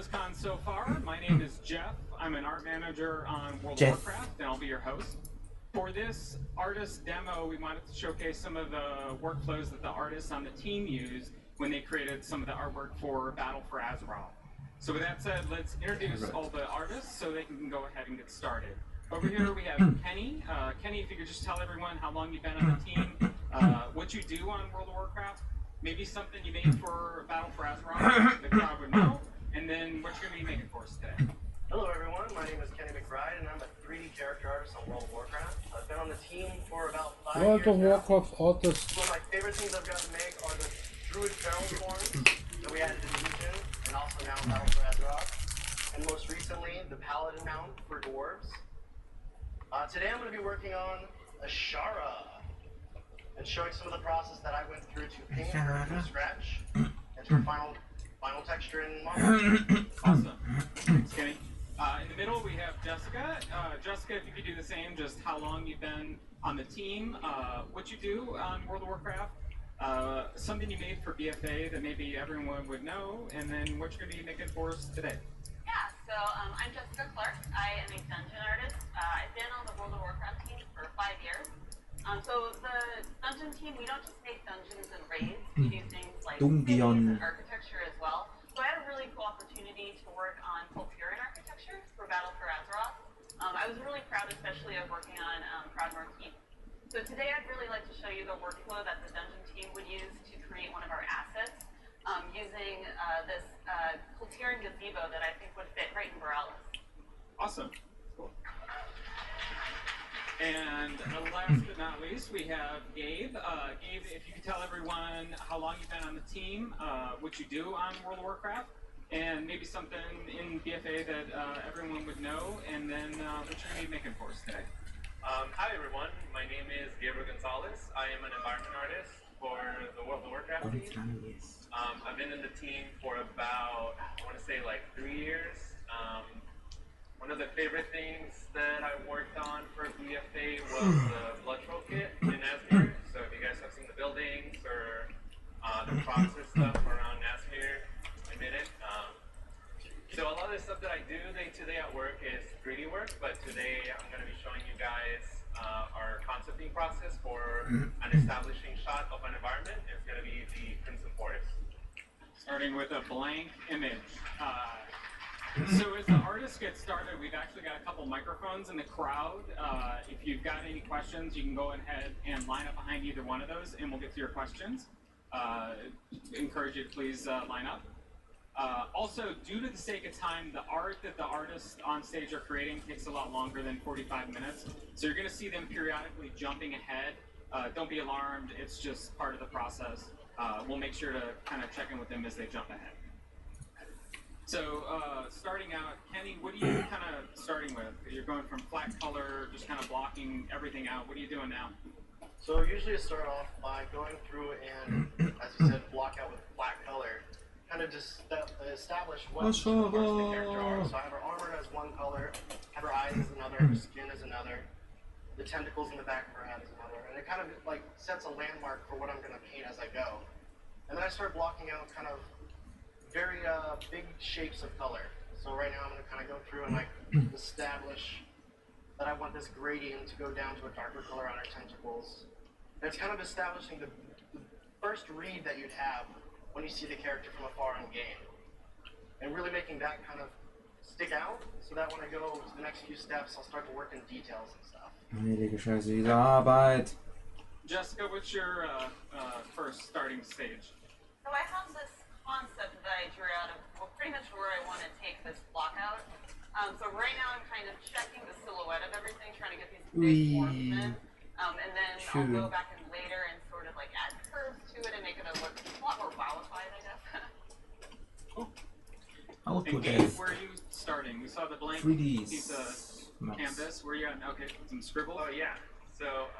Blizzcon so far. My name is Jeff. I'm an art manager on World of Warcraft, and I'll be your host. For this artist demo, we wanted to showcase some of the workflows that the artists on the team used when they created some of the artwork for Battle for Azeroth. So with that said, let's introduce all the artists so they can go ahead and get started. Over here we have Kenny. Kenny, if you could just tell everyone how long you've been on the team, what you do on World of Warcraft, maybe something you made for Battle for Azeroth, the crowd would know, and then what you're going to be making for us today. Hello everyone, my name is Kenny McBride and I'm a 3D character artist on World of Warcraft. I've been on the team for about 5 years World of now. Warcraft artist. One of my favorite things I've got to make are the Druid Feral forms that we added in Legion and also now in Battle for Azeroth. And most recently, the Paladin mount for Dwarves. Today I'm going to be working on Ashara and showing some of the process that I went through to paint her from scratch into her final texture and model. Awesome. Thanks, Kenny. In the middle, we have Jessica. Jessica, if you could do the same, just how long you've been on the team, what you do on World of Warcraft, something you made for BFA that maybe everyone would know, and then what you're going to be making for us today. Yeah, so I'm Jessica Clark. I am a dungeon artist. I've been on the World of Warcraft team for 5 years. So the dungeon team, we don't just make dungeons and raids, we do things like cities and architecture as well. So I had a really cool opportunity to work on Kulturan architecture for Battle for Azeroth. I was really proud, especially of working on Proudmoore Keep. So today I'd really like to show you the workflow that the dungeon team would use to create one of our assets using this Kulturan gazebo that I think would fit right in Borealis. Awesome. Cool. And last but not least, we have Gabe. Gabe, if you could tell everyone how long you've been on the team, what you do on World of Warcraft, and maybe something in BFA that everyone would know, and then what you're going to be making for us today. Hi everyone, my name is Gabriel Gonzalez. I am an environment artist for the World of Warcraft team. I've been in the team for about, I want to say like 3 years. One of the favorite things that I worked on for BFA was the Blood Troll kit in Asmir. So if you guys have seen the buildings or the process stuff around Asmir, I did it. So a lot of the stuff that I do day-to-day at work is 3D work, but today I'm going to be showing you guys our concepting process for an establishing shot of an environment. It's going to be the Crimson Forest. Starting with a blank image. So as the artists get started, we've actually got a couple microphones in the crowd. If you've got any questions, you can go ahead and line up behind either one of those, and we'll get to your questions. Encourage you to please line up. Also, due to the sake of time, the art that the artists on stage are creating takes a lot longer than 45 minutes. So you're going to see them periodically jumping ahead. Don't be alarmed. It's just part of the process. We'll make sure to kind of check in with them as they jump ahead. So starting out, Kenny, what are you kind of starting with? You're going from flat color, just kind of blocking everything out. What are you doing now? So usually I start off by going through and, as you said, block out with flat color. Kind of just establish what parts of the character are. So I have her armor as one color, have her eyes as another, her skin as another, the tentacles in the back of her head as another. And it kind of like sets a landmark for what I'm going to paint as I go. And then I start blocking out kind of very big shapes of color. So right now I'm going to kind of go through and like establish that I want this gradient to go down to a darker color on our tentacles. And it's kind of establishing the first read that you'd have when you see the character from afar in game. And really making that kind of stick out so that when I go to the next few steps, I'll start to work in details and stuff. Diese Arbeit. Jessica, what's your first starting stage? So I have this concept that I drew out of pretty much where I want to take this block out. So right now I'm kind of checking the silhouette of everything, trying to get these big forms in. And then I'll go back in later and sort of like add curves to it and make it look a lot more wow-ified, I guess. Cool. I'll And put Gabe, where are you starting? We saw the blank 3D piece of canvas. Where are you at? Okay, some scribble. Oh yeah, so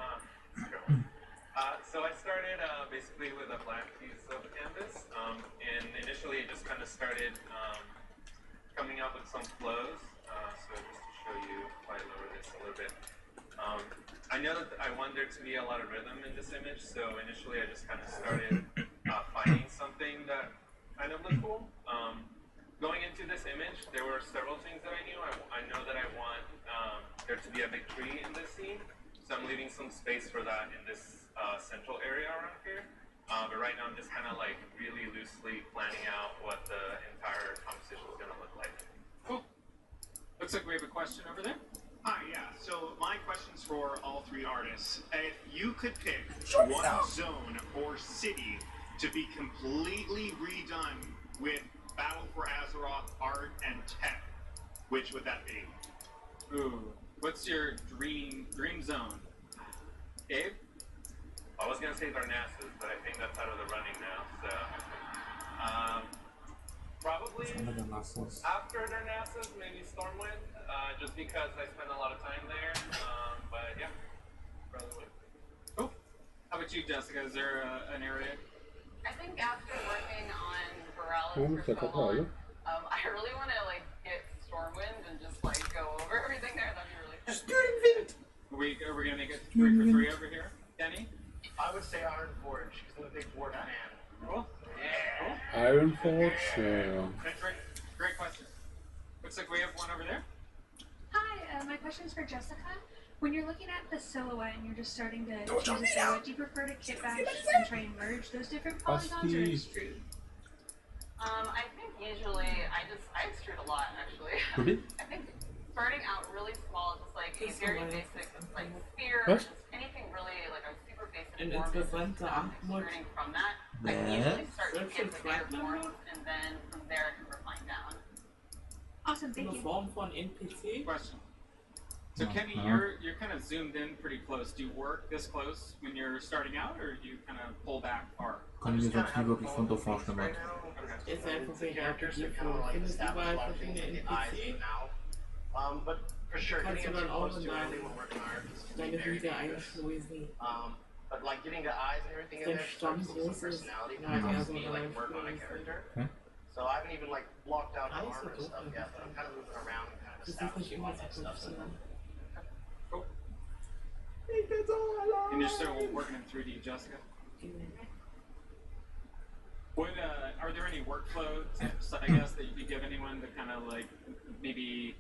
so I started basically with a blank piece of canvas, and initially it just kind of started coming up with some flows. So just to show you, if I lower this a little bit, I know that I want there to be a lot of rhythm in this image, so initially I just kind of started finding something that kind of looked cool. going into this image, there were several things that I knew. I know that I want there to be a big tree in this scene, so I'm leaving some space for that in this central area around here. But right now I'm just kind of like really loosely planning out what the entire composition is going to look like. Cool. Looks like we have a question over there. Hi, yeah. So my question's for all three artists. If you could pick one zone or city to be completely redone with Battle for Azeroth art and tech, which would that be? Ooh, what's your dream zone? Dave? I was going to say Darnassus, but I think that's out of the running now. So probably after Darnassus, maybe Stormwind, just because I spend a lot of time there. But yeah, probably would. Cool. How about you, Jessica? Is there an area? I think after working on Borealis for so long, I really want to like get Stormwind and just like go over everything there. That'd be really fun. Are we gonna make it 3 for 3 over here, Kenny? I would say Iron Forge because I'm a big dwarf fan. Cool. Yeah. Cool. Iron Forge. Great question. Looks like we have one over there. Hi, my question is for Jessica. When you're looking at the silhouette and you're just starting to choose a silhouette, do you prefer to kit bash and try and merge those different polygons or extrude? I think usually I extrude a lot actually. I think starting out really small, just like a very basic like sphere, or just anything really like a super basic form, extruding from that. I can usually start to get the bigger forms, and then from there I can refine down. Awesome, thank you. Question. So Kenny, you're kind of zoomed in pretty close. Do you work this close when you're starting out, or do you kind of pull back far? Kann ich mir sonst nie wirklich von davor stimmen. It's einfach characters that kind of like establish a lot of things in the eyes and mouth. But for sure, getting it too close to early when working art is very dangerous. But like getting the eyes and everything in there starts to see some personality because me like work on a character. So I haven't even like blocked out the armor and stuff yet, but I'm kind of moving around and kind of establishing all that stuff. So. Cool. And you're still working in 3D, Jessica? Are there any workflow tips, I guess, that you could give anyone to kind of like maybe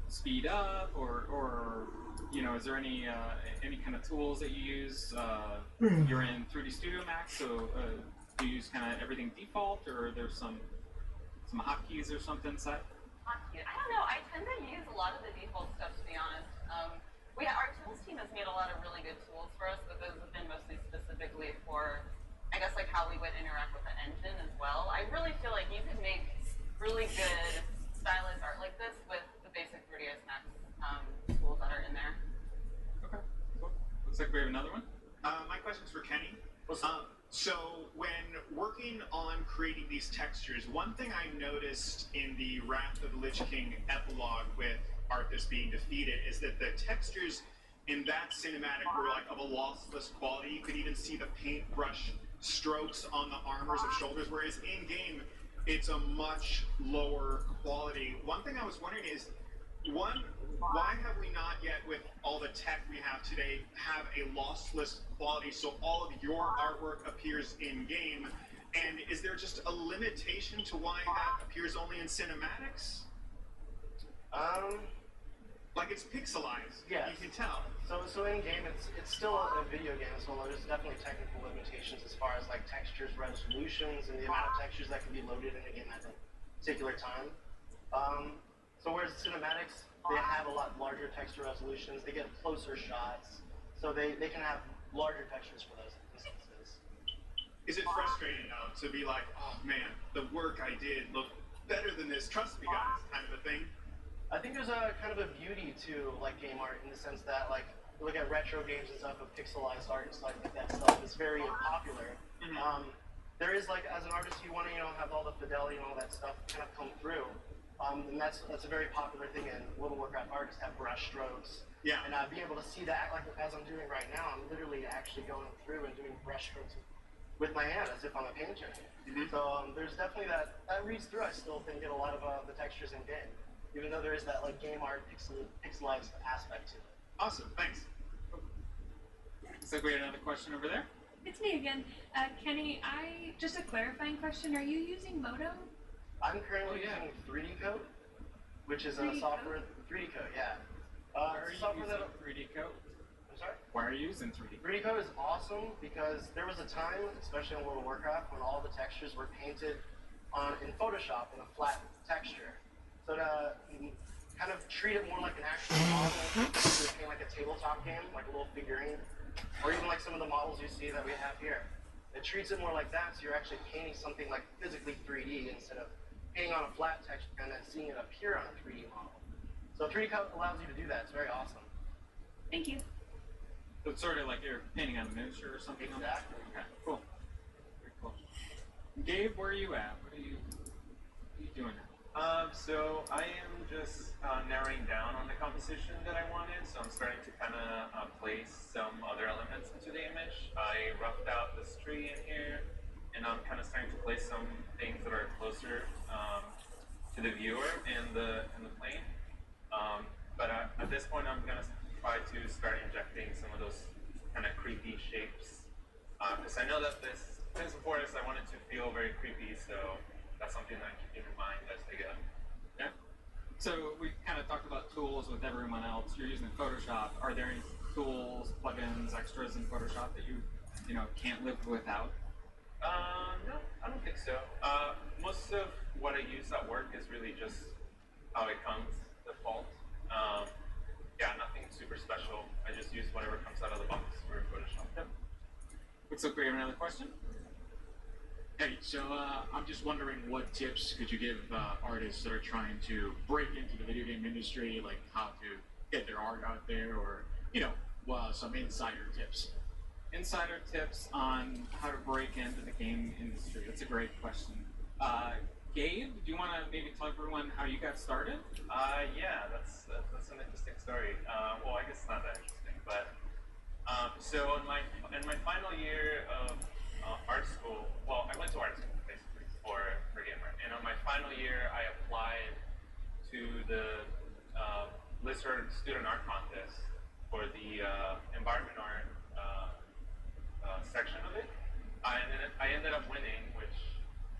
speed up, or you know, is there any kind of tools that you use? You're in 3D Studio Max, so do you use kind of everything default, or there's some hotkeys or something set? Hotkeys? I don't know. I tend to use a lot of the default stuff, to be honest. Our tools team has made a lot of really good tools for us, but those have been mostly specifically for, I guess, like how we would interact with the engine as well. I really feel like you could make really good stylized art like this with the basic 3ds Max tools that are in there. Okay, cool. Looks like we have another one. My question's for Kenny. So when working on creating these textures, one thing I noticed in the Wrath of the Lich King epilogue with Arthas being defeated is that the textures in that cinematic were like of a lossless quality. You could even see the paintbrush strokes on the armors of shoulders, whereas in game it's a much lower quality. One thing I was wondering is, why have we not yet, with all the tech we have today, have a lossless quality so all of your artwork appears in game? And is there just a limitation to why that appears only in cinematics? Like it's pixelized. Yeah. You can tell. So in game, it's still a video game, so there's definitely technical limitations as far as like textures, resolutions, and the amount of textures that can be loaded in a game at a particular time. So whereas cinematics, they have a lot larger texture resolutions, they get closer shots, so they can have larger textures for those instances. Is it frustrating though to be like, oh man, the work I did looked better than this, trust me guys, kind of a thing? I think there's a kind of a beauty to like game art in the sense that like you look at retro games and stuff with pixelized art and stuff like that stuff is very popular. There is like as an artist you want to have all the fidelity and all that stuff kind of come through, and that's a very popular thing in World of Warcraft art is to have brush strokes. Yeah. And being able to see that like as I'm doing right now, I'm literally actually going through and doing brush strokes with my hand as if I'm a painter. So there's definitely that reads through. I still think get a lot of the textures in game. Even though there is that like game art pixelized aspect to it. Awesome, thanks. Looks like we had another question over there. It's me again. Kenny, just a clarifying question. Are you using Moto? I'm currently using 3D Code, which is a 3D software. 3D Code, yeah. Why are you software using that. 3D code? I'm sorry. Why are you using 3D? 3D Code is awesome because there was a time, especially on World of Warcraft, when all the textures were painted in Photoshop in a flat texture. So to kind of treat it more like an actual model, to paint like a tabletop game, like a little figurine, or even like some of the models you see that we have here. It treats it more like that, so you're actually painting something like physically 3D instead of painting on a flat texture and then seeing it appear on a 3D model. So 3D Code allows you to do that. It's very awesome. Thank you. So it's sort of like you're painting on a miniature or something. Exactly. Okay, cool. Very cool. Gabe, where are you at? What are you doing now? So I am just narrowing down on the composition that I wanted. So I'm starting to kind of place some other elements into the image. I roughed out this tree in here, and I'm kind of starting to place some things that are closer to the viewer in the plane. But at this point, I'm gonna try to start injecting some of those kind of creepy shapes, because I know that this Prince of Forest, I want it to feel very creepy, so that's something that I'm keeping in mind as they go. Yeah. So we kind of talked about tools with everyone else. You're using Photoshop. Are there any tools, plugins, extras in Photoshop that you can't live without? No, I don't think so. Most of what I use at work is really just how it comes default. Yeah, nothing super special. I just use whatever comes out of the box for Photoshop. Yep. Looks like we have another question. Hey, so I'm just wondering what tips could you give artists that are trying to break into the video game industry, like how to get their art out there, or some insider tips. Insider tips on how to break into the game industry. That's a great question. Gabe, do you want to maybe tell everyone how you got started? Yeah, that's an interesting story. Well, I guess it's not that interesting, but so in my final year of art school, well, I went to art school basically for gamer, and on my final year, I applied to the Blizzcon Student Art Contest for the environment art section of it. I ended up winning, which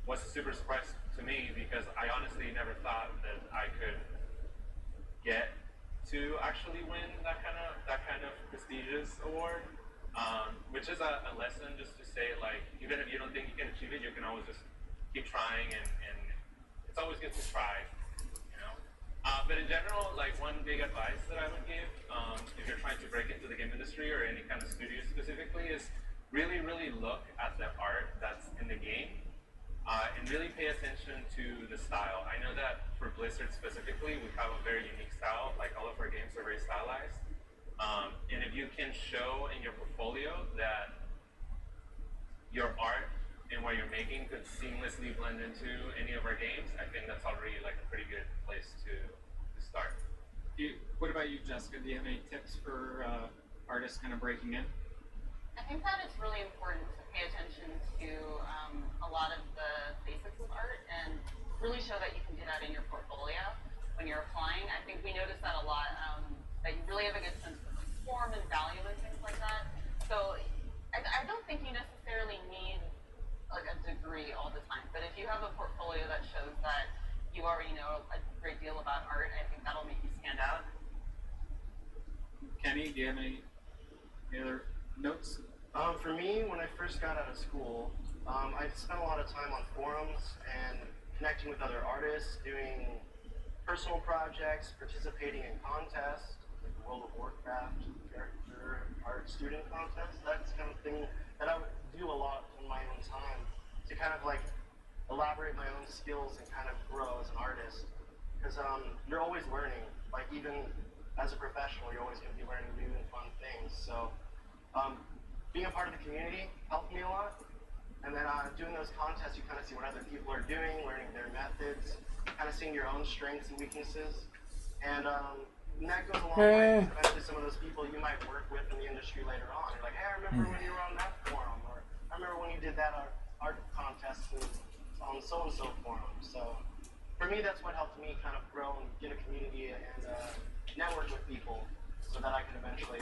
was a super surprise to me because I honestly never thought that I could get to actually win that kind of prestigious award, which is a lesson just to say, like, even if you don't think you can achieve it, you can always just keep trying, and it's always good to try, but in general, like, one big advice that I would give if you're trying to break into the game industry or any kind of studio specifically is really look at the art that's in the game. And really pay attention to the style. I know that for Blizzard specifically, we have a very unique style. Like, all of our games are very stylized. And if you can show in your portfolio that your art and what you're making could seamlessly blend into any of our games, I think that's already like a pretty good place to start. What about you, Jessica? Do you have any tips for artists kind of breaking in? I think that it's really important to pay attention to a lot of the basics of art and really show that you can do that in your portfolio when you're applying. I think we notice that a lot, that you really have a good sense of form and value and things like that. So I don't think you necessarily need like a degree all the time, but if you have a portfolio that shows that you already know a great deal about art, I think that'll make you stand out. Kenny, do you have any other notes? For me, when I first got out of school, I spent a lot of time on forums and connecting with other artists, doing personal projects, participating in contests, like the World of Warcraft character art student contest. That's the kind of thing that I would do a lot in my own time to kind of like elaborate my own skills and kind of grow as an artist. Because you're always learning. Like, even as a professional, you're always going to be learning new and fun things. So being a part of the community helped me a lot. And then doing those contests, you kind of see what other people are doing, learning their methods, kind of seeing your own strengths and weaknesses. And that goes a long way. Eventually, some of those people you might work with in the industry later on. You're like, hey, I remember when you were on that forum, or I remember when you did that art contest on so-and-so forum. So for me, that's what helped me kind of grow and get a community and network with people so that I could eventually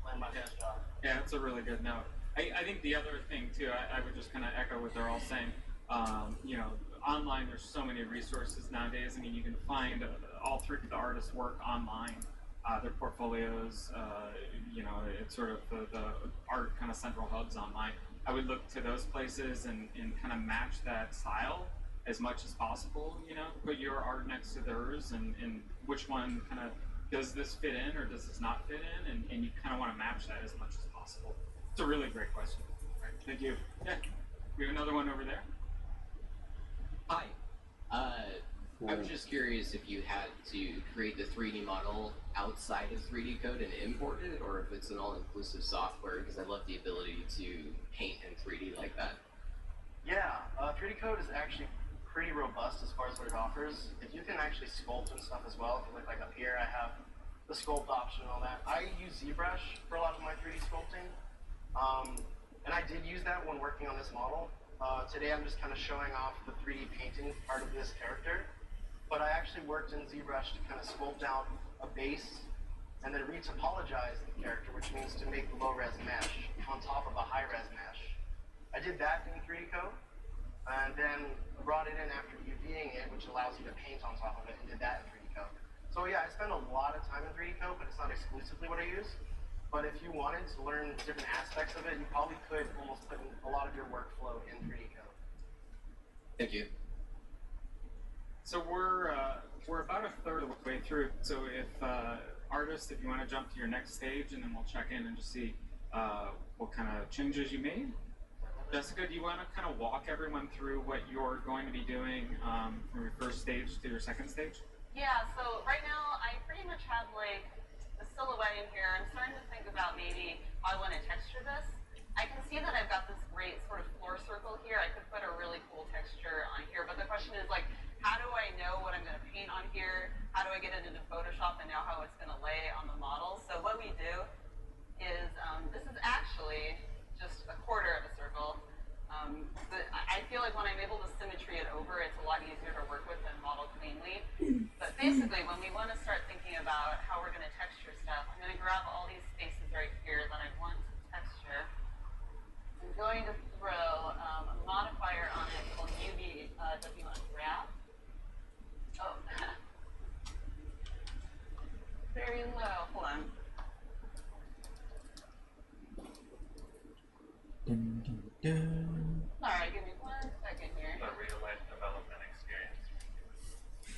land my best job. Yeah, that's a really good note. I think the other thing too, I would just kind of echo what they're all saying. online, there's so many resources nowadays. I mean, you can find all three of the artists' work online, their portfolios. You know, it's sort of the art kind of central hubs online. I would look to those places and kind of match that style as much as possible. You know, put your art next to theirs, and which one kind of does this fit in or does this not fit in, and you kind of want to match that as much as possible. It's a really great question. Right. Thank you. Yeah. We have another one over there. Hi. I was just curious if you had to create the 3D model outside of 3D code and import it, or if it's an all-inclusive software, because I love the ability to paint in 3D like that. Yeah, 3D code is actually pretty robust as far as what it offers. If you can actually sculpt and stuff as well, if you look like up here, I have the sculpt option and all that. I use ZBrush for a lot of my 3D sculpting, and I did use that when working on this model. Today I'm just kind of showing off the 3D painting part of this character, but I actually worked in ZBrush to kind of sculpt out a base and then retopologize the character, which means to make the low-res mesh on top of a high-res mesh. I did that in 3D code, and then brought it in after UVing it, which allows you to paint on top of it, and did that in 3D code. So yeah, I spend a lot of time in 3D code, but it's not exclusively what I use. But if you wanted to learn different aspects of it, you probably could almost put in a lot of your workflow in 3D code. Thank you. So we're about a third of the way through. So if artists, if you want to jump to your next stage, and then we'll check in and just see what kind of changes you made. Jessica, do you want to kind of walk everyone through what you're going to be doing from your first stage to your second stage? Yeah, so right now I pretty much have like the silhouette in here. I'm starting to think about maybe how I want to texture this. I can see that I've got this great sort of floor circle here. I could put a really cool texture on here, but the question is like, how do I know what I'm going to paint on here? How do I get it into Photoshop and know how it's going to lay on the model? So what we do is, this is actually just a quarter of a circle. I feel like when I'm able to symmetry it over, it's a lot easier to work with and model cleanly. But basically, when we want to start thinking about how we're going to texture stuff, I'm going to grab all these spaces right here that I want to texture. I'm going to throw a modifier on it called UV WUnwrap. Oh, very low. Hold on. Dun, dun, dun. Alright, give me 1 second here. The real-life development experience.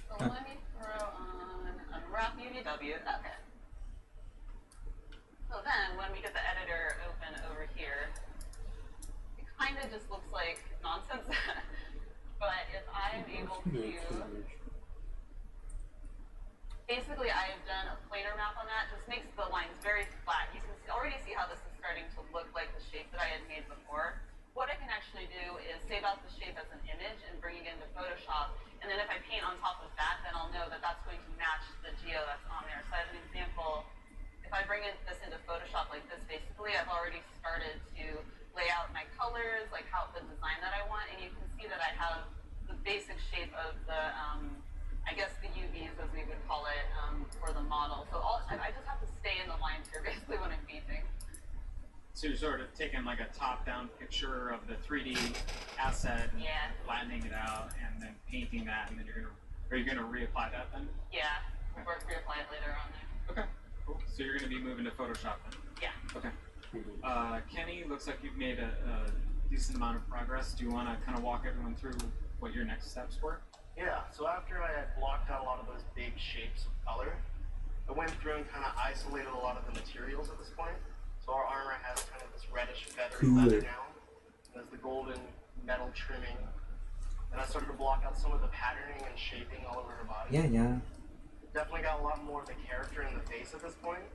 So let me throw on unwrap UVW. Okay. So then, when we get the editor open over here, it kind of just looks like nonsense. But if I am able to... Basically, I have done a planar map on that. Just makes the lines very flat. You can already see how this is starting to look like the shape that I had made before. What I can actually do is save out the shape as an image and bring it into Photoshop. And then if I paint on top of that, then I'll know that that's going to match the geo that's on there. So as an example, if I bring this into Photoshop like this, basically, I've already started to lay out my colors, like how the design that I want. And you can see that I have the basic shape of the, I guess the UVs, as we would call it, for the model. So I just have to stay in the lines here, basically, when I'm painting. So you're sort of taking like a top-down picture of the 3D asset, and flattening it out, and then painting that, and then are you gonna reapply that then? Yeah, we'll reapply it later on there. Okay, cool. So you're gonna be moving to Photoshop then? Yeah. Okay. Kenny, looks like you've made a decent amount of progress. Do you want to kind of walk everyone through what your next steps were? Yeah, so after I had blocked out a lot of those big shapes of color, I went through and kind of isolated a lot of the materials at this point. So our armor has kind of this reddish feathery leather now. There's the golden metal trimming. And I started to block out some of the patterning and shaping all over her body. Yeah. Definitely got a lot more of the character in the face at this point.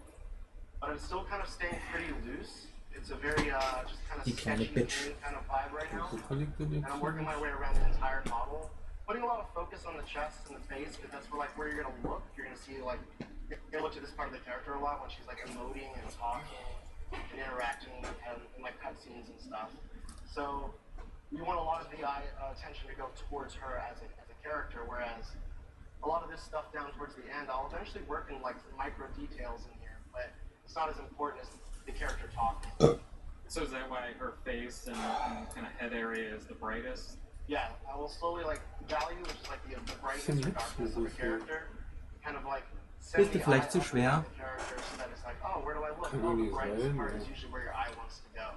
But I'm still kind of staying pretty loose. It's a very just kind of sketchy kind of vibe right now. And I'm working my way around the entire model. Putting a lot of focus on the chest and the face, because that's where you're gonna look. You're gonna see like, you're gonna look at this part of the character a lot when she's like emoting and talking and interacting in like cutscenes and stuff. So you want a lot of the attention to go towards her as a character, whereas a lot of this stuff down towards the end, I'll eventually work in like micro details in here, but it's not as important as the character talking. So is that why her face and kind of head area is the brightest? yeah, I will slowly like value, which is like the brightness or darkness of a character, kind of like send Ist dir the vielleicht eye zu up schwer? the character so that it's like, oh, where do I look? Oh, the brightest part is usually where your eye wants to go.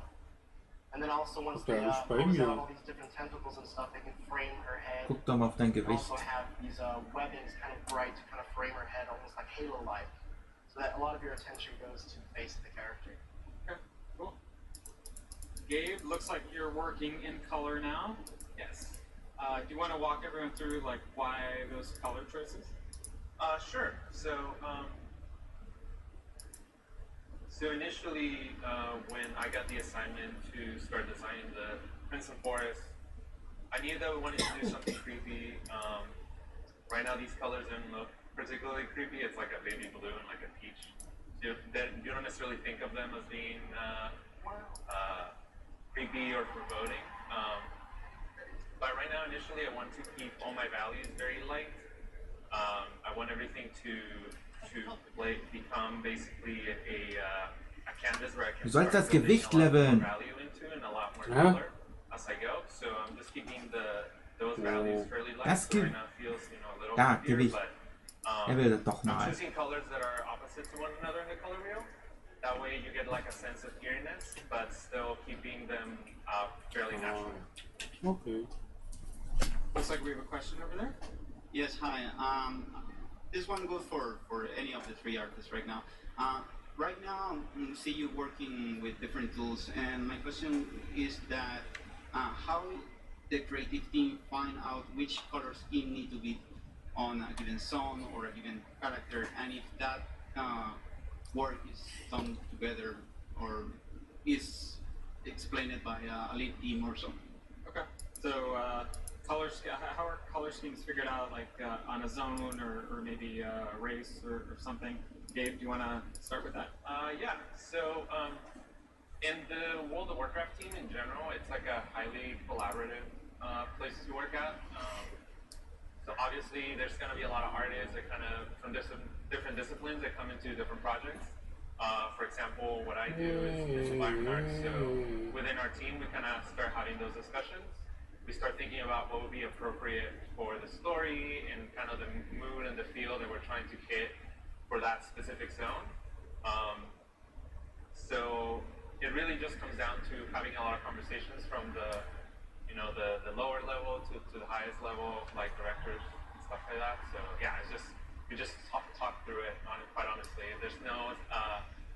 And then also once they pose out all these different tentacles and stuff, they can frame her head. Guck doch mal auf dein They Gewicht. also have these webbings kind of bright to kind of frame her head almost like halo-like. So that a lot of your attention goes to the face of the character. Okay, cool. Gabe, looks like you're working in color now. Yes. Do you want to walk everyone through like why those color choices? Sure. So initially, when I got the assignment to start designing the Crimson Forest, I knew that we wanted to do something creepy. Right now, these colors don't look particularly creepy. It's like a baby blue and like a peach. You don't necessarily think of them as being creepy or foreboding. But right now, initially, I want to keep all my values very light. I want everything to become basically a canvas where I can Du sollst das start building Gewicht a lot more leveln. value into and a lot more color as I go. So I'm just keeping those values fairly light. Das So right now it feels a little Ja, heavier, Gewicht. but Er will das doch I'm mal. choosing colors that are opposite to one another in the color wheel. That way you get like a sense of eeriness, but still keeping them fairly natural. Okay. Looks like we have a question over there. Yes, hi. This one goes for any of the three artists right now. Right now, I see you working with different tools, and my question is that how the creative team find out which color scheme need to be on a given song or a given character, and if that work is done together or is explained by a lead team or something. Okay. So how are color schemes figured out, like on a zone or maybe a race or something? Gabe, do you want to start with that? Yeah. So in the World of Warcraft team in general, it's like a highly collaborative place to work at. So obviously, there's going to be a lot of artists that kind of from different disciplines that come into different projects. For example, what I do is environment art. So within our team, we kind of start having those discussions. We start thinking about what would be appropriate for the story and kind of the mood and the feel that we're trying to hit for that specific zone. So it really just comes down to having a lot of conversations from the lower level to the highest level, like directors and stuff like that. So yeah, we just talk through it quite honestly. There's no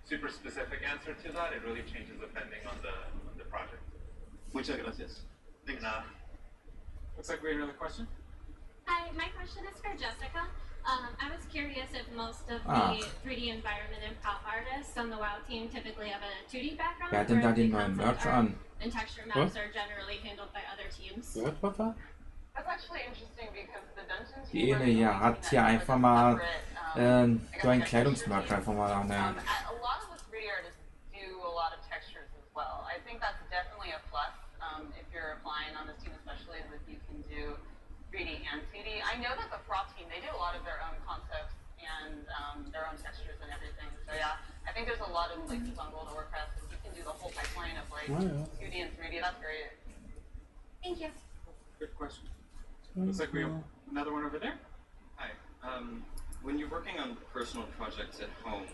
super specific answer to that. It really changes depending on the project. Muchas gracias. Thanks. Looks like we have another question. Hi, my question is for Jessica. I was curious if most of the 3D environment and prop artists on the WoW team typically have a 2D background, Wer hat denn da or if den the neuen concept Merch art an? and texture maps are generally handled by other teams. Was war? That's actually interesting because the dungeon Die team Ene hier hat hier einfach mal so ein Kleidungsmerch einfach mal an der. a lot of the 3D artists do a lot of textures as well. I think that's definitely a plus if you're applying on this team, especially if you can do 3D and 2D. I know that the prop team, they do a lot of their own concepts and their own textures and everything. So yeah, I think there's a lot of places on World of Warcraft that you can do the whole pipeline of like 2D and 3D. That's great. Thank you. Good question. Looks like we have another one over there. Hi. When you're working on personal projects at home,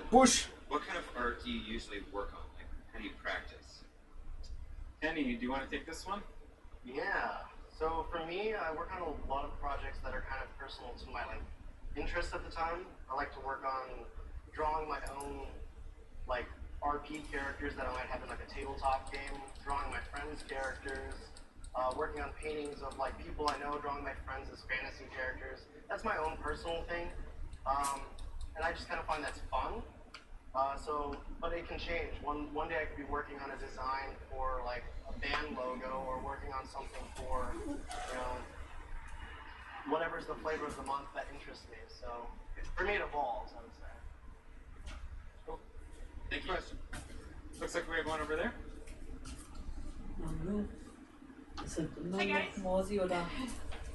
Bush! what kind of art do you usually work on? Like, how do you practice? Kenny, do you want to take this one? Yeah. So for me, I work on a lot of projects that are kind of personal to my interests at the time. I like to work on drawing my own RP characters that I might have in a tabletop game, drawing my friends' characters, working on paintings of people I know, drawing my friends as fantasy characters. That's my own personal thing, and I just kind of find that's fun. But it can change. One day I could be working on a design for a band logo, or working on something for whatever's the flavor of the month that interests me. So for me, it evolves, I would say. Cool. Thank you. Question. Looks like we have one over there. Hi guys. Morsi oder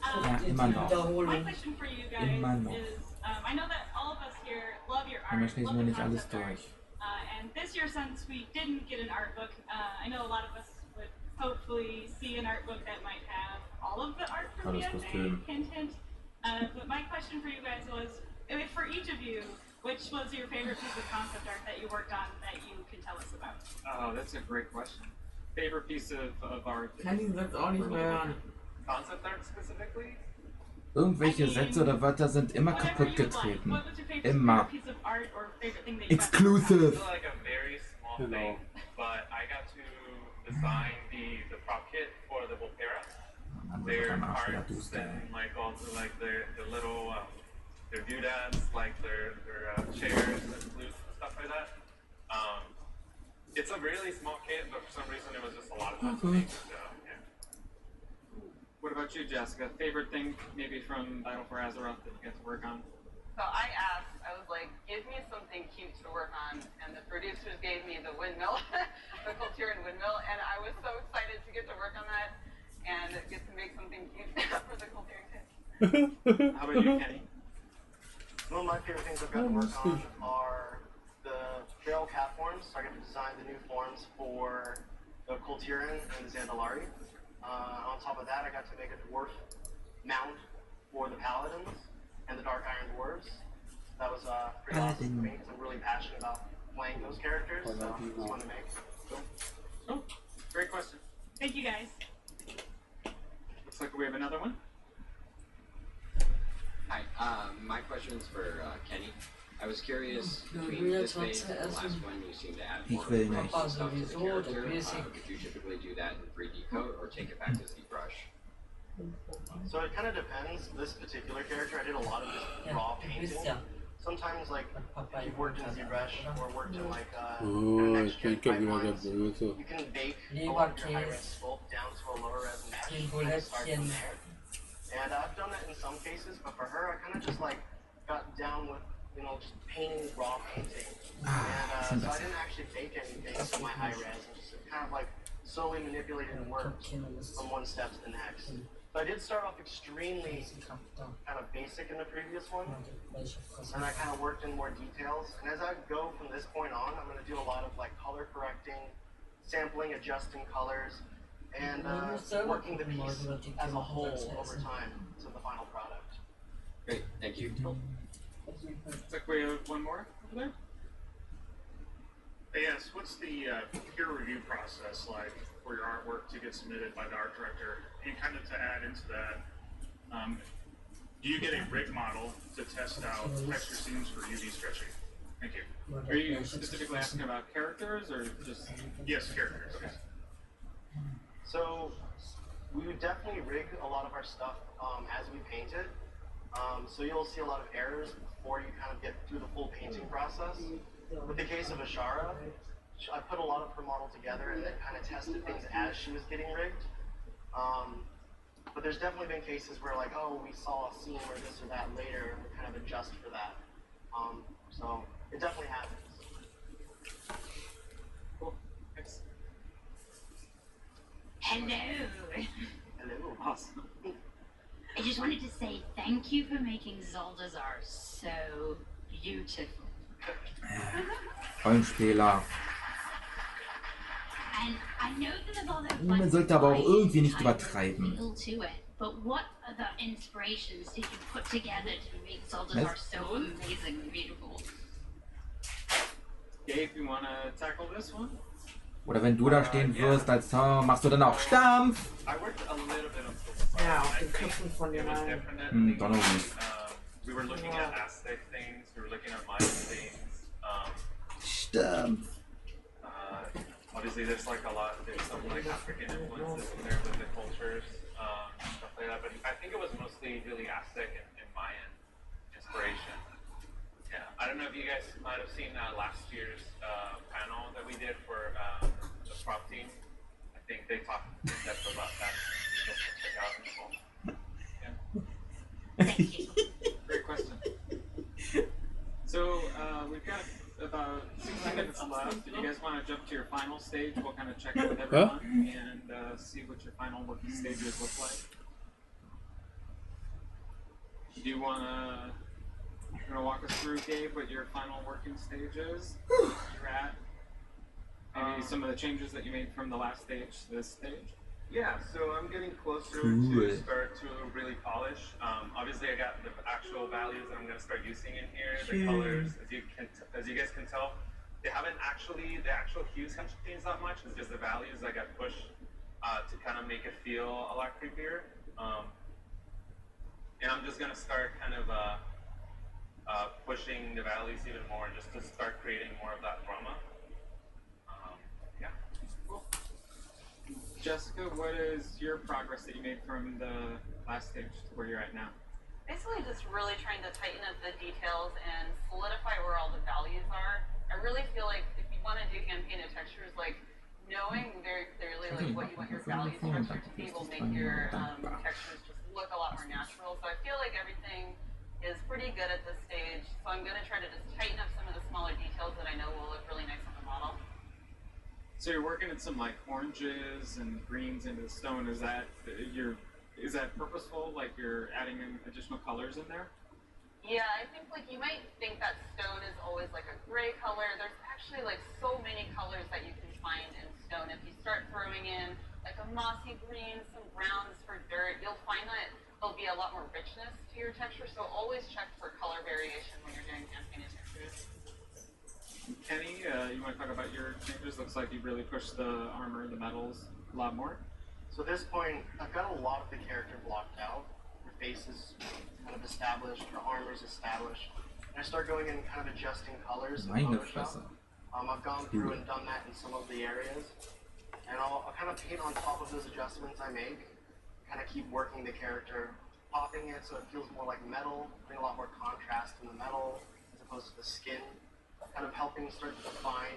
Ja, immer noch. Wiederholung? My question for you guys Immer noch. is, I know that all of us here love your Aber art, schließen love wir the nicht alles concept art. durch. And this year, since we didn't get an art book, I know a lot of us would hopefully see an art book that might have all of the art from the ending. Hint, hint. But my question for you guys was, for each of you, which was your favorite piece of concept art that you worked on that you can tell us about? Oh, that's a great question. Favorite piece of art? Kann ihn jetzt auch nicht mehr hören. Concept art specifically? Irgendwelche Sätze oder Wörter sind immer kaputt getreten. Immer. Exclusive. It's like a very small thing, but I got to design the prop kit for the Volterra. Their carts and like all the like their little their doodads, like their chairs and flutes and stuff like that. It's a really small kit, but for some reason it was just a lot of fun to make. So, yeah. What about you, Jessica? Favorite thing maybe from Battle for Azeroth that you get to work on? So I asked, I was like, give me something cute to work on, and the producers gave me the windmill, the Kulturen windmill, and I was so excited to get to work on that and get to make something cute for the Kulturen kids. How about you, Kenny? One of my favorite things I've got to work on are the barrel cat forms. So I got to design the new forms for the Kulturen and the Zandalari. On top of that, I got to make a dwarf mount for the paladins and the Dark Iron Dwarves. That was pretty awesome for me because I'm really passionate about playing those characters, so it was fun to make. Oh, great question. Thank you guys. Looks like we have another one. Hi, my question's for Kenny. I was curious, between this phase and the last one, you seem to add more stuff to the character. Could you typically do that in 3D code or take it back to ZBrush? So it kind of depends. This particular character, I did a lot of just raw painting. Sometimes, like, you've worked in ZBrush or worked in, like, next-gen pipelines, you can bake a lot of your high-res sculpt down to a lower-res mesh and start from there. And I've done that in some cases, but for her, I kind of just, like, got down with, you know, just painting raw painting. And so I didn't actually bake anything to my high-res, and just kind of, like, slowly manipulated and worked from one step to the next. So I did start off extremely kind of basic in the previous one, and I kind of worked in more details. And as I go from this point on, I'm going to do a lot of like color correcting, sampling, adjusting colors, and working the piece as a whole over time to the final product. Great, thank you. Looks like we have one more over there. Yes, what's the peer review process like for your artwork to get submitted by the art director? And kind of to add into that, do you get a rig model to test out texture scenes for UV stretching? Thank you. Are you specifically asking about characters or just? Yes, characters. Okay. So we would definitely rig a lot of our stuff as we paint it. So you'll see a lot of errors before you kind of get through the full painting process. With the case of Ashara, I put a lot of her model together and then kind of tested things as she was getting rigged. But there's definitely been cases where like, oh, we saw a scene or this or that later, and we kind of adjust for that. So it definitely happens. Cool. Thanks. Hello. Hello. Awesome. I just wanted to say thank you for making Zoldazar so beautiful. Rollenspieler. And I know that a lot of Man sollte aber auch irgendwie nicht übertreiben. to it, but what other inspirations did you put together to make Zoldazar so amazingly beautiful? Gabe, you want to tackle this one? Oder wenn du da stehen wirst als Song, machst du dann auch Stampf? I worked a little bit on the Ja, auf den Köpfen von den allen. We were looking at Aztec things, we were looking at Mayan things. Stampf. Obviously there's like a lot, there's some like African influences in there with the cultures, stuff like that, but I think it was mostly really Aztec and Mayan inspiration. Yeah, I don't know if you guys might have seen last year's panel that we did for the prop team. I think they talked in depth about that. Just check out in the fall. Thank you. Great question. So we've got about 60 minutes left. If you guys want to jump to your final stage, we'll kind of check in with everyone and see what your final working stages look like. Do you want to walk us through, Gabe, what your final working stage is? You're at? Maybe some of the changes that you made from the last stage to this stage? Yeah, so I'm getting closer to start to really polish. Obviously, I got the actual values that I'm going to start using in here. The colors, as you guys can tell, they haven't actually, the actual hues haven't changed that much. It's just the values that got pushed to kind of make it feel a lot creepier. And I'm just going to start kind of pushing the values even more just to start creating more of that drama. Yeah. Cool. Jessica, what is your progress that you made from the last stage to where you're at now? Basically just really trying to tighten up the details and solidify where all the values are. I really feel like if you want to do hand-painted textures, like knowing very clearly like what you want your value structure to be will make your textures just look a lot more natural. So I feel like everything is pretty good at this stage. So I'm going to try to just tighten up some of the smaller details that I know will look really nice on the model. So you're working at some like oranges and greens into the stone. Is that purposeful? Like you're adding in additional colors in there? Yeah, I think like you might think that stone is always like a gray color. There's actually like so many colors that you can find in stone. If you start throwing in like a mossy green, some browns for dirt, you'll find that there'll be a lot more richness to your texture. So always check for color variation when you're doing hand-painted textures. Kenny, you want to talk about your changes? Looks like you really pushed the armor, the metals, a lot more. So at this point, I've got a lot of the character blocked out. Her face is kind of established, her armor's established. And I start going in and kind of adjusting colors in Photoshop. I've gone through and done that in some of the areas. And I'll kind of paint on top of those adjustments I make. Kind of keep working the character, popping it so it feels more like metal, bring a lot more contrast in the metal as opposed to the skin. Kind of helping start to define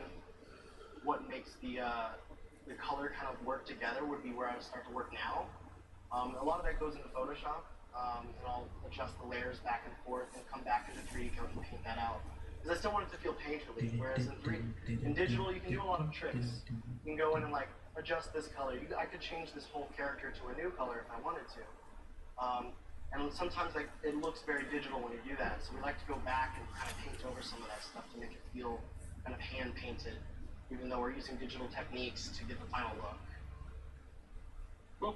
what makes the color kind of work together would be where I would start to work now. A lot of that goes into Photoshop, and I'll adjust the layers back and forth and come back into 3D Code and paint that out. Because I still want it to feel painterly, whereas in digital you can do a lot of tricks. You can go in and like adjust this color. I could change this whole character to a new color if I wanted to. And sometimes like it looks very digital when you do that, so we like to go back and kind of paint over some of that stuff to make it feel kind of hand painted, even though we're using digital techniques to get the final look. Cool.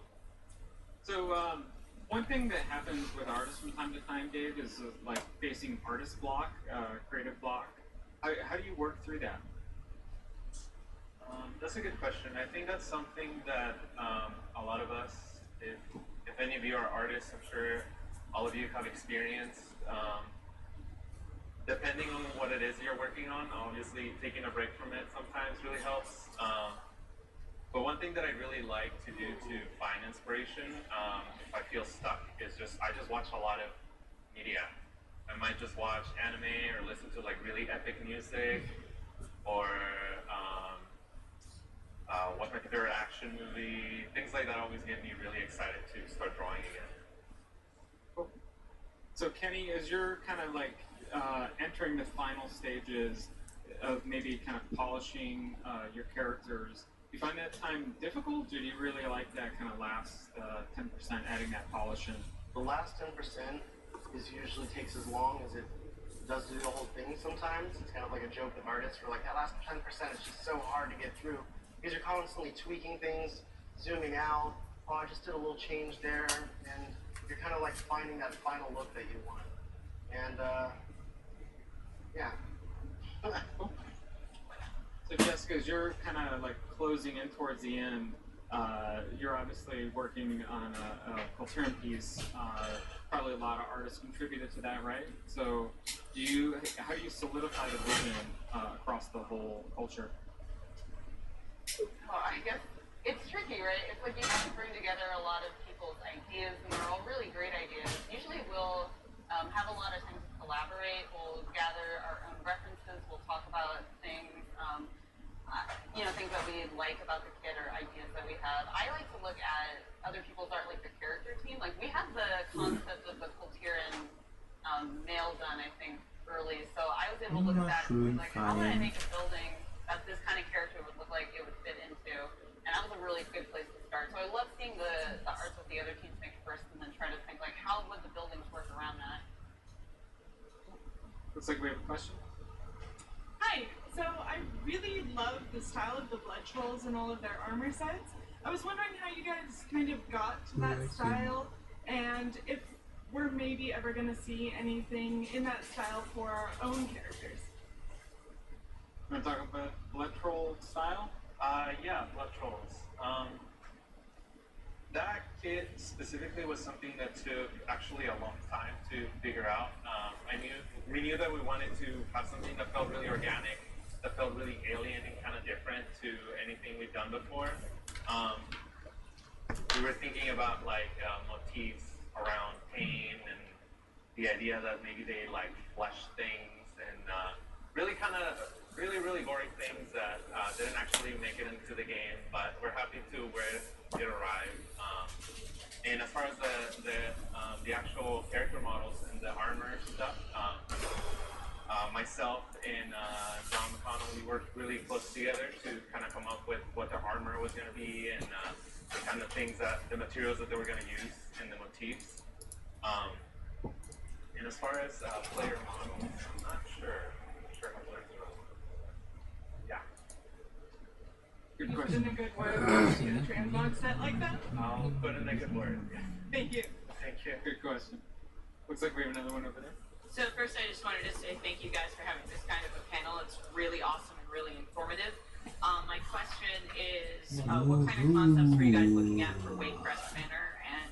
So one thing that happens with artists from time to time, Dave, is like facing artist block, creative block. How do you work through that? That's a good question. I think that's something that a lot of us, if any of you are artists, I'm sure all of you have experienced. Depending on what it is you're working on, obviously taking a break from it sometimes really helps. But one thing that I really like to do to find inspiration, if I feel stuck, is I just watch a lot of media. I might just watch anime or listen to like really epic music, or watch my favorite action movie. Things like that always get me really excited to start drawing again. Cool. So Kenny, as you're kind of like entering the final stages of maybe kind of polishing your characters, do you find that time difficult, or do you really like that kind of last 10%, adding that polish in? The last 10% usually takes as long as it does do the whole thing sometimes. It's kind of like a joke with artists. We're like, that last 10% is just so hard to get through. Because you're constantly tweaking things, zooming out. Oh, I just did a little change there. And you're kind of like finding that final look that you want. And, yeah. So Jessica, as you're kind of like closing in towards the end, you're obviously working on a Culturan piece. Probably a lot of artists contributed to that, right? So how do you solidify the vision across the whole culture? Well, I guess it's tricky, right? It's like you have to bring together a lot of people's ideas, and they're all really great ideas. Usually we'll have a lot of time to collaborate. We'll gather our own references. We'll talk about things, things that we like about the kit or ideas that we have. I like to look at other people's art, like the character team. Like we had the concept of the Culturan nailed done, I think, early. So I was able to look at that and be like, how would I make a building that this kind of character would look like it would fit into? And that was a really good place to start. So I love seeing the arts that the other teams make first, and then try to think like, how would the buildings work around that? Looks like we have a question. Hi, So I really love the style of the blood trolls and all of their armor sets. I was wondering how you guys kind of got to that style, and if we're maybe ever going to see anything in that style for our own characters. Want to talk about blood troll style? Yeah, blood trolls. That kit specifically was something that took actually a long time to figure out. We knew that we wanted to have something that felt really organic, that felt really alien and kind of different to anything we've done before. We were thinking about like motifs around pain and the idea that maybe they like flesh things and really kind of really gory things that didn't actually make it into the game, but we're happy to where it arrived. And as far as the actual character models and the armor stuff, myself and John McConnell, we worked really close together to kind of come up with what the armor was going to be and the kind of things that, the materials that they were going to use and the motifs. And as far as player models, I'm not sure how players are. Yeah. Good You put question. in a good word to get a transmog set like that? I'll put in a good word. Thank you. Thank you. Good question. Looks like we have another one over there. So first I just wanted to say thank you guys for having this kind of a panel. It's really awesome and really informative. My question is, what kind of concepts were you guys looking at for WoW-Kunst Manor, and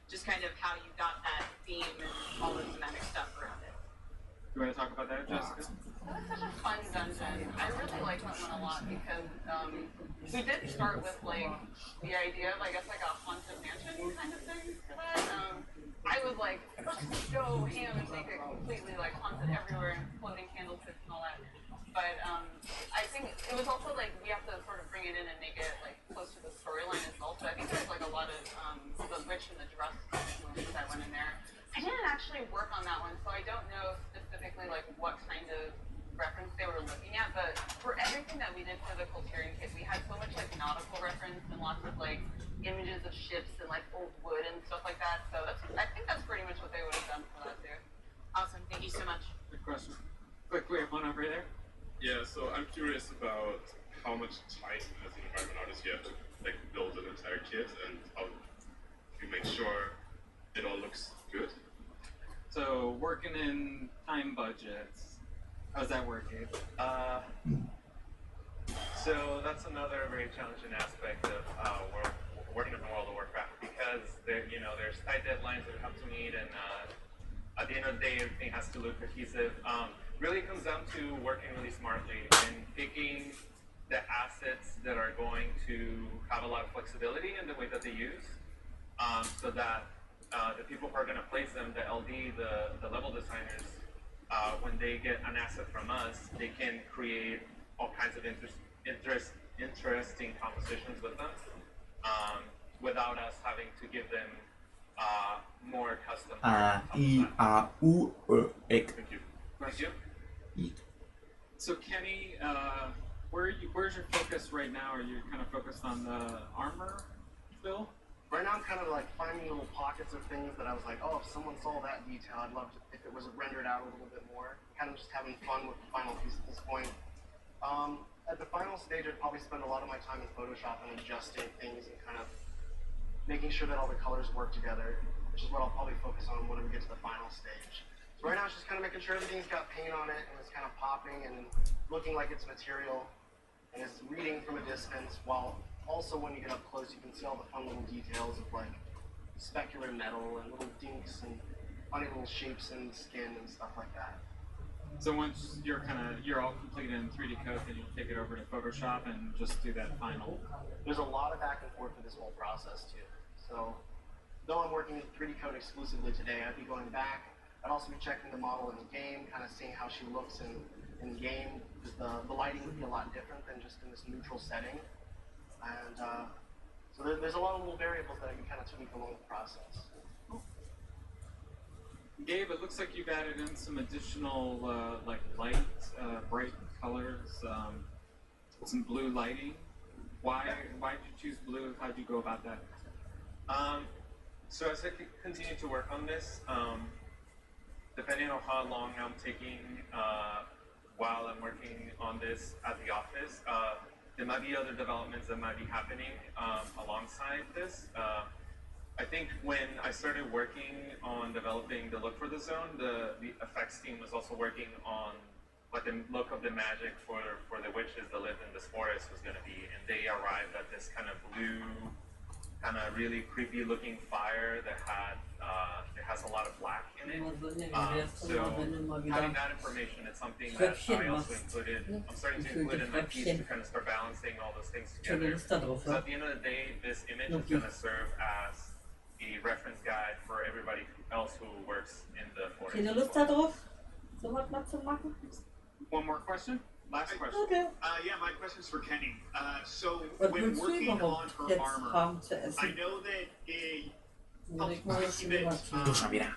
just kind of how you got that theme and all the thematic stuff around it? You want to talk about that, Jessica? That was such a fun dungeon. I really liked that one a lot because we did start with like the idea of, I guess, like a haunted mansion kind of thing for that. I was like, let's just go ham and make it completely like haunted everywhere and floating candlesticks and all that. But I think it was also like we have to sort of bring it in and make it like close to the storyline as well. So I think there's like a lot of the witch and the dress influence that went in there. I didn't actually work on that one, so I don't know specifically like what kind of reference they were looking at, but for everything that we did for the Culturian kit, we had so much like nautical reference and lots of like images of ships and like old wood and stuff like that. So that's, I think that's pretty much what they would have done for that too. Awesome, thank you so much. Good question. Quick, we have one over there. Yeah, so I'm curious about how much time as an environment artist you have to like build an entire kit and how you make sure it all looks good. So working in time budgets, how's that work, Gabe? So that's another very challenging aspect of working in World of Warcraft because there's tight deadlines that we have to meet, and at the end of the day, everything has to look cohesive. Really comes down to working really smartly and picking the assets that are going to have a lot of flexibility in the way that they use, so that the people who are going to place them, the LD, the level designers, when they get an asset from us, they can create all kinds of interesting compositions with them, without us having to give them more custom. Thank you. Question? So Kenny, where's your focus right now? Are you kind of focused on the armor still? Right now I'm kind of like finding little pockets of things that I was like, oh, if someone saw that detail, I'd love to, if it was rendered out a little bit more. Kind of just having fun with the final piece at this point. At the final stage, I'd probably spend a lot of my time in Photoshop and adjusting things and kind of making sure that all the colors work together, which is what I'll probably focus on when we get to the final stage. So right now it's just kind of making sure everything's got paint on it and it's kind of popping and looking like it's material and it's reading from a distance, while also when you get up close you can see all the fun little details of like specular metal and little dinks and funny little shapes in skin and stuff like that. So once you're all completed in 3D code, then you'll take it over to Photoshop and just do that final. There's a lot of back and forth with this whole process too. So though I'm working in 3D code exclusively today, I'd be going back. I'd also be checking the model in the game, kind of seeing how she looks in game, because the lighting would be a lot different than just in this neutral setting. And so there's a lot of little variables that I can kind of tweak along the process. Gabe, it looks like you've added in some additional like light, bright colors, some blue lighting. Why did you choose blue? How did you go about that? So as I continue to work on this, depending on how long I'm taking while I'm working on this at the office. There might be other developments that might be happening alongside this. I think when I started working on developing the look for the zone, the effects team was also working on what the look of the magic for the witches that lived in this forest was going to be, and they arrived at this kind of blue, kind of really creepy looking fire that had it has a lot of black in it. So having that information is something that I also included. I'm starting to include in my piece to kind of start balancing all those things together. So at the end of the day, this image is going to serve as a reference guide for everybody else who works in the forest. Keine Lust da drauf, so was mal zu machen? One more question? Last question. Okay. Yeah, my question's for Kenny. So when working on her armor, I know that it helps keep it,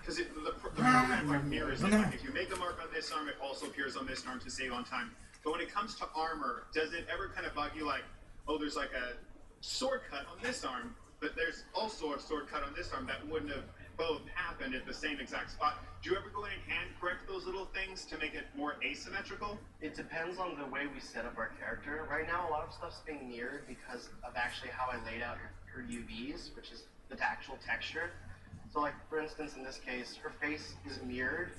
because the program like mirrors it. Like if you make a mark on this arm, it also appears on this arm to save on time. But when it comes to armor, does it ever kind of bug you like, oh, there's like a sword cut on this arm, but there's also a sword cut on this arm that wouldn't have both happened at the same exact spot? Do you ever go in and hand correct those little things to make it more asymmetrical? It depends on the way we set up our character. Right now, a lot of stuff's being mirrored because of actually how I laid out her UVs, which is the actual texture. So like, for instance, in this case, her face is mirrored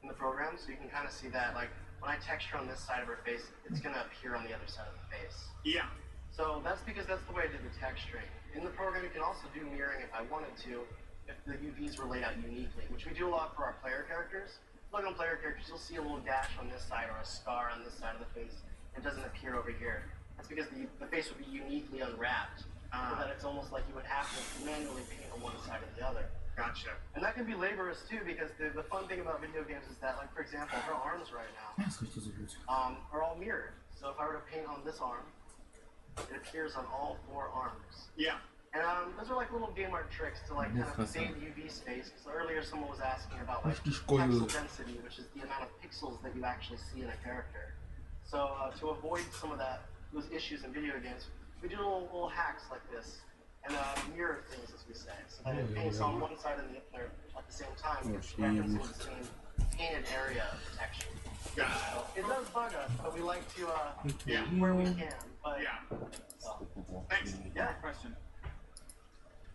in the program, so you can kind of see that, like, when I texture on this side of her face, it's gonna appear on the other side of the face. Yeah. So that's because that's the way I did the texturing. In the program, you can also do mirroring if I wanted to, if the UVs were laid out uniquely, which we do a lot for our player characters. Look on player characters, you'll see a little dash on this side or a scar on this side of the face. It doesn't appear over here. That's because the face would be uniquely unwrapped, so that it's almost like you would have to manually paint on one side or the other. Gotcha. And that can be laborious too, because the fun thing about video games is that, like, for example, her arms right now are all mirrored. So if I were to paint on this arm, it appears on all 4 arms. Yeah. And those are like little game art tricks to like kind of save UV space. Because earlier someone was asking about like pixel density, which is the amount of pixels that you actually see in a character. So to avoid some of those issues in video games, we do little hacks like this and mirror things, as we say, so that it paints on one side and the other at the same time. It's referencing the same painted area of the texture. Yeah. So it does bug us, but we like to where we can. But thanks. Yeah. Question.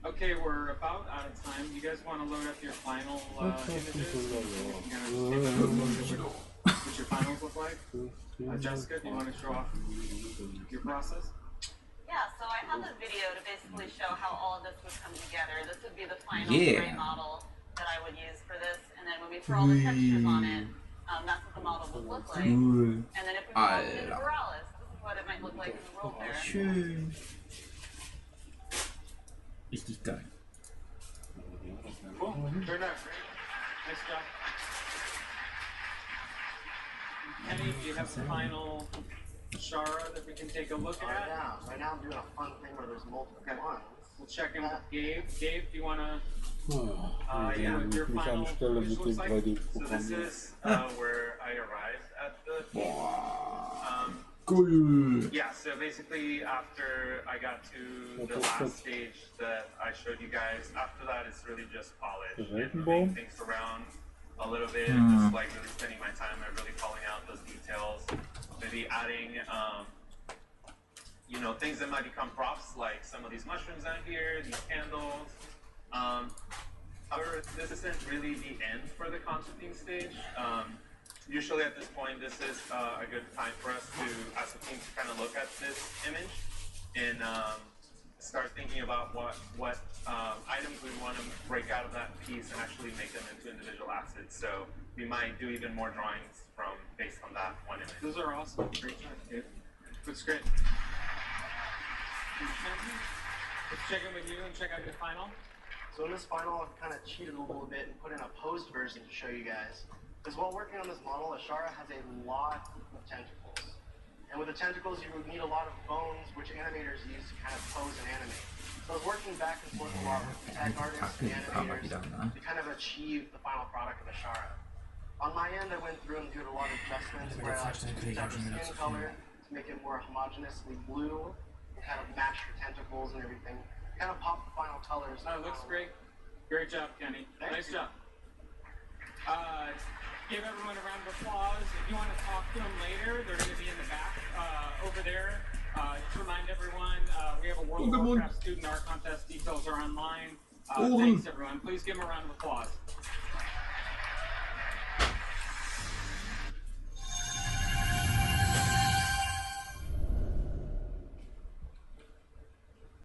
Okay, we're about out of time. You guys want to load up your final images? What your finals look like? Jessica, do you want to show off your process? Yeah, so I have a video to basically show how all of this would come together. This would be the final gray model that I would use for this, and then when we throw all the textures on it, that's what the model would look like. And then if we put it into Borealis, this is what it might look like in the world there. Richtig geil. Cool. Turned out great. Nice job. Kenny, do you have some final Shara that we can take a look at? Right now I'm doing a fun thing where there's multiple ones. We'll check in with Gabe. Gabe, do you want to your final image looks like? So this is where I arrived at the Cool. Yeah, so basically after I got to the last stage that I showed you guys, after that it's really just polish and moving things around a little bit, and just like really spending my time and really calling out those details, maybe adding you know, things that might become props, like some of these mushrooms out here, these candles. However, this isn't really the end for the concepting stage. Usually at this point, this is a good time for us to, as a team, to kind of look at this image and start thinking about what items we want to break out of that piece and actually make them into individual assets. So we might do even more drawings based on that one image. Those are awesome. Great job, Dave. Looks great. Let's check in with you and check out your final. So in this final, I've kind of cheated a little bit and put in a posed version to show you guys. Because while working on this model, Ashara has a lot of tentacles. And with the tentacles, you would need a lot of bones, which animators use to kind of pose and animate. So I was working back and forth a lot with the tech artists and animators to kind of achieve the final product of Ashara. On my end, I went through and did a lot of adjustments where I changed her skin color to make it more homogeneously blue, and kind of match her tentacles and everything. Kind of pop the final colors. Oh, it looks great. Great job, Kenny. Nice job. give everyone a round of applause. If you want to talk to them later, they're going to be in the back over there. Just remind everyone, we have a World of Warcraft student art contest. Details are online. Thanks, everyone. Please give them a round of applause.